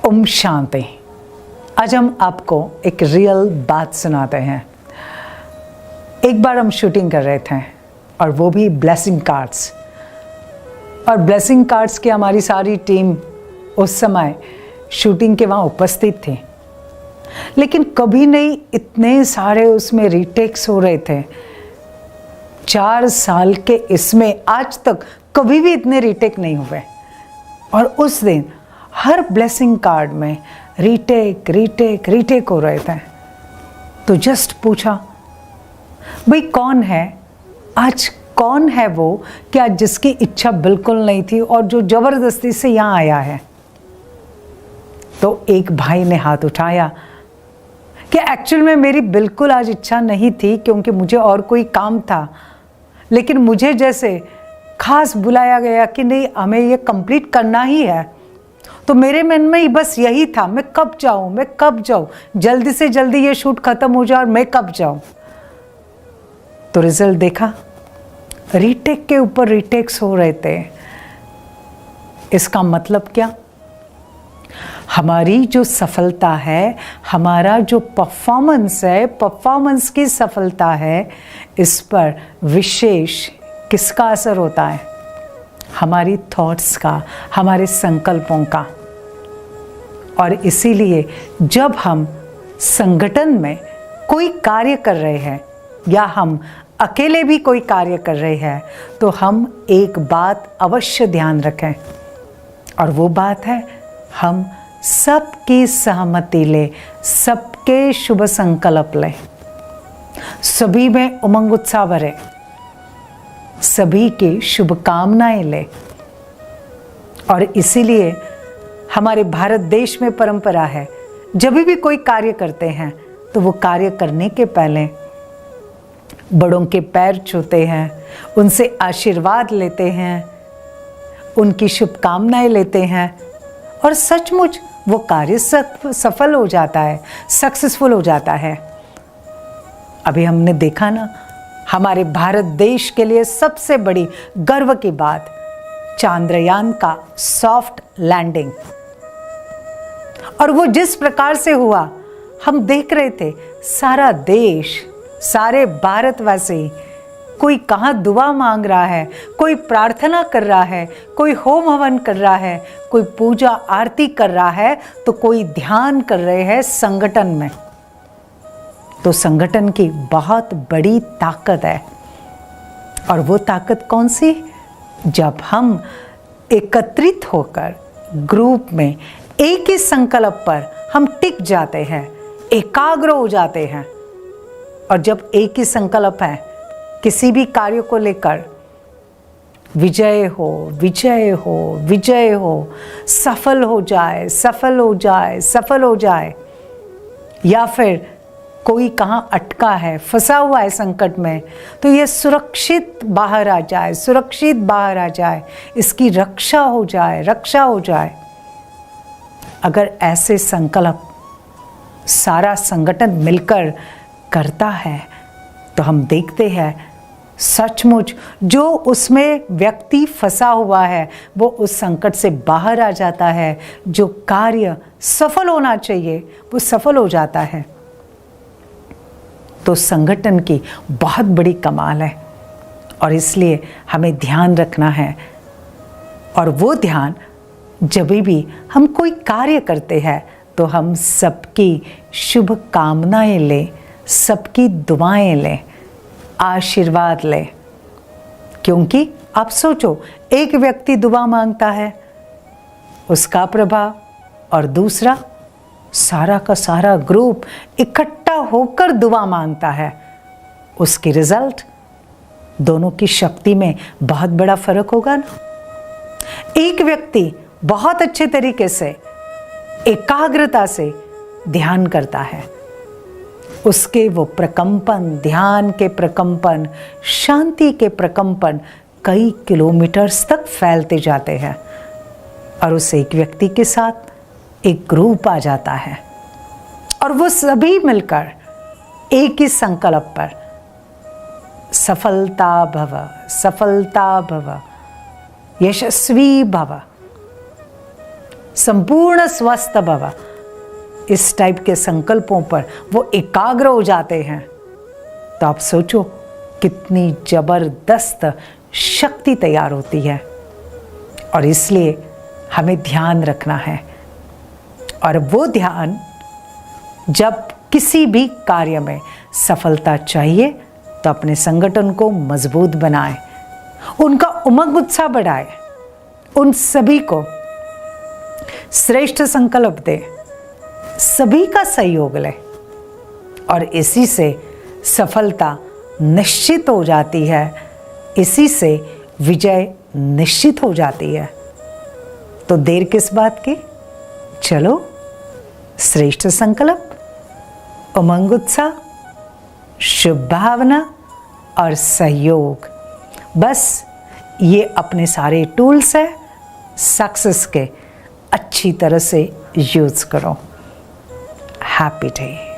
ओम शांति। आज हम आपको एक रियल बात सुनाते हैं। एक बार हम शूटिंग कर रहे थे और वो भी ब्लेसिंग कार्ड्स, और ब्लेसिंग कार्ड्स की हमारी सारी टीम उस समय शूटिंग के वहाँ उपस्थित थी। लेकिन कभी नहीं इतने सारे उसमें रीटेक्स हो रहे थे। 4 साल के इसमें आज तक कभी भी इतने रीटेक नहीं हुए। और उस दिन हर ब्लेसिंग कार्ड में रीटेक हो रहे थे। तो जस्ट पूछा, भाई कौन है आज, कौन है वो कि आज जिसकी इच्छा बिल्कुल नहीं थी और जो जबरदस्ती से यहाँ आया है। तो एक भाई ने हाथ उठाया कि एक्चुअल में मेरी बिल्कुल आज इच्छा नहीं थी, क्योंकि मुझे और कोई काम था। लेकिन मुझे जैसे खास बुलाया गया कि नहीं, हमें ये कंप्लीट करना ही है, तो मेरे मन में ही बस यही था, मैं कब जाऊं, जल्दी से जल्दी ये शूट खत्म हो जाए और मैं कब जाऊं। तो रिजल्ट देखा, रीटेक के ऊपर रीटेक्स हो रहे थे। इसका मतलब क्या? हमारी जो सफलता है, हमारा जो परफॉर्मेंस है, परफॉर्मेंस की सफलता है, इस पर विशेष किसका असर होता है? हमारी थॉट्स का, हमारे संकल्पों का। और इसीलिए जब हम संगठन में कोई कार्य कर रहे हैं या हम अकेले भी कोई कार्य कर रहे हैं, तो हम एक बात अवश्य ध्यान रखें, और वो बात है हम सबकी सहमति ले, सबके शुभ संकल्प ले, सभी में उमंग उत्साह भरे, सभी की शुभकामनाएं ले। और इसीलिए हमारे भारत देश में परंपरा है, जब भी कोई कार्य करते हैं तो वो कार्य करने के पहले बड़ों के पैर छूते हैं, उनसे आशीर्वाद लेते हैं, उनकी शुभकामनाएं लेते हैं, और सचमुच वो कार्य सफल हो जाता है, सक्सेसफुल हो जाता है। अभी हमने देखा ना, हमारे भारत देश के लिए सबसे बड़ी गर्व की बात, चांद्रयान का सॉफ्ट लैंडिंग। और वो जिस प्रकार से हुआ, हम देख रहे थे, सारा देश, सारे भारतवासी, कोई कहाँ दुआ मांग रहा है, कोई प्रार्थना कर रहा है, कोई होम हवन कर रहा है, कोई पूजा आरती कर रहा है, तो कोई ध्यान कर रहे हैं संगठन में। तो संगठन की बहुत बड़ी ताकत है। और वो ताकत कौन सी? जब हम एकत्रित होकर ग्रुप में एक ही संकल्प पर हम टिक जाते हैं, एकाग्र हो जाते हैं। और जब एक ही संकल्प है किसी भी कार्य को लेकर, विजय हो, विजय हो, विजय हो, सफल हो जाए, सफल हो जाए, सफल हो जाए, या फिर कोई कहाँ अटका है, फंसा हुआ है संकट में, तो ये सुरक्षित बाहर आ जाए, सुरक्षित बाहर आ जाए, इसकी रक्षा हो जाए, रक्षा हो जाए। अगर ऐसे संकल्प सारा संगठन मिलकर करता है, तो हम देखते हैं सचमुच जो उसमें व्यक्ति फंसा हुआ है वो उस संकट से बाहर आ जाता है। जो कार्य सफल होना चाहिए वो सफल हो जाता है। तो संगठन की बहुत बड़ी कमाल है, और इसलिए हमें ध्यान रखना है। और वो ध्यान, जब भी हम कोई कार्य करते हैं तो हम सबकी शुभ कामनाएं लें, सबकी दुआएं लें, आशीर्वाद लें। क्योंकि आप सोचो, एक व्यक्ति दुआ मांगता है, उसका प्रभाव, और दूसरा सारा का सारा ग्रुप इकट्ठा होकर दुआ मांगता है, उसकी रिजल्ट, दोनों की शक्ति में बहुत बड़ा फर्क होगा ना। एक व्यक्ति बहुत अच्छे तरीके से, एकाग्रता से ध्यान करता है, उसके वो प्रकंपन, ध्यान के प्रकंपन, शांति के प्रकंपन कई किलोमीटर्स तक फैलते जाते हैं। और उस एक व्यक्ति के साथ एक ग्रुप आ जाता है, और वो सभी मिलकर एक ही संकल्प पर, सफलता भव, सफलता भव, यशस्वी भव, संपूर्ण स्वस्थ भव, इस टाइप के संकल्पों पर वो एकाग्र हो जाते हैं, तो आप सोचो कितनी जबरदस्त शक्ति तैयार होती है। और इसलिए हमें ध्यान रखना है, और वो ध्यान जब किसी भी कार्य में सफलता चाहिए तो अपने संगठन को मजबूत बनाए, उनका उमंग उत्साह बढ़ाए, उन सभी को श्रेष्ठ संकल्प दे, सभी का सहयोग ले, और इसी से सफलता निश्चित हो जाती है, इसी से विजय निश्चित हो जाती है। तो देर किस बात की, चलो श्रेष्ठ संकल्प, उमंग उत्साह, शुभ भावना और सहयोग, बस ये अपने सारे टूल्स है सक्सेस के, अच्छी तरह से यूज करो। Happy day.